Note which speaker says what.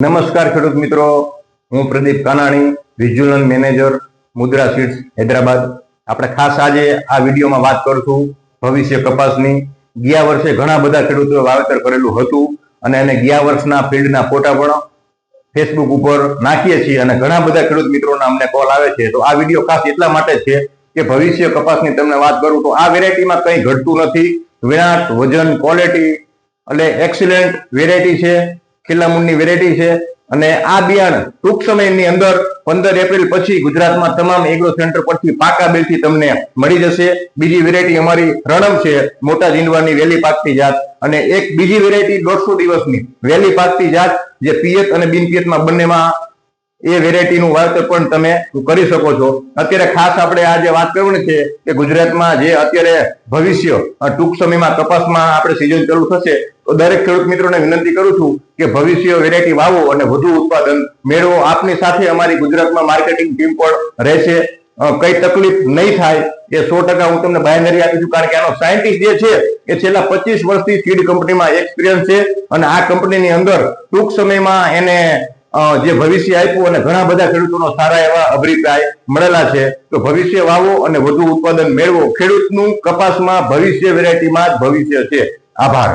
Speaker 1: નમસ્કાર ખેડૂત મિત્રો, હું પ્રદીપ કાનાણી, વિજ્યુઅલ મેનેજર, મુદ્રા સીડ્સ, હૈદરાબાદ. આપણે ખાસ આજે આ વિડીયોમાં વાત કરશું ભવિષ્ય કપાસની. ગયા વર્ષે ઘણા બધા ખેડૂતોએ વાવેતર કરેલું હતું અને એને ગયા વર્ષના ફિલ્ડના ફોટા પણ ફેસબુક ઉપર નાખીએ છીએ અને ઘણા બધા ખેડૂત મિત્રોના અમને કોલ આવે છે. તો આ વિડીયો ખાસ એટલા માટે છે કે ભવિષ્ય કપાસની તમને વાત કરું તો આ વેરાયટીમાં કંઈ ઘટતું નથી. વિરાટ, વજન, ક્વોલિટી એટલે એક્સિલન્ટ વેરાયટી છે, ખીલામૂળની વેરાયટી છે અને આ બિયારણ ટૂંક સમયની અંદર 15 એપ્રિલ પછી ગુજરાતમાં તમામ એગ્રો સેન્ટર પરથી પાકા બિલથી તમને મળી જશે. બીજી વેરાયટી અમારી રણમ છે, મોટા જીંડવાની વેલી પાકતી જાત, અને એક બીજી વેરાયટી 150 દિવસની વેલી પાકતી જાત જે પિયત અને બિન પિયતમાં બંનેમાં એ વેરાયટીનું વાવેતર પણ તમે કરી શકો છો. અત્યારે ખાસ આપણે આજે વાત કરવાની છે કે ગુજરાતમાં જે અત્યારે ભવિષ્ય ટૂંક સમયમાં કપાસમાં આપણે સિઝન ચાલુ થશે, તો દરેક ખેડૂત મિત્રોને વિનંતી કરું છું કે ભવિષ્ય વેરાયટી વાવો અને વધુ ઉત્પાદન મેળવો. આપની સાથે અમારી ગુજરાતમાં માર્કેટિંગ ટીમ પણ રહેશે. કઈ તકલીફ નહીં થાય એ 100% હું તમને બાંયધરી આપી છું, કારણ કે આનો સાયન્ટિસ્ટ જે છે એ છેલ્લા 25 વર્ષથી સીડ કંપનીમાં એક્સપિરિયન્સ છે અને આ કંપનીની અંદર ટૂંક સમયમાં એને જે ભવિષ્ય આપ્યું અને ઘણા બધા ખેડૂતોનો સારા એવા અભિપ્રાય મળેલા છે. તો ભવિષ્ય વાવો અને વધુ ઉત્પાદન મેળવો. ખેડૂતનું કપાસમાં ભવિષ્ય વેરાયટીમાં જ ભવિષ્ય છે. આભાર.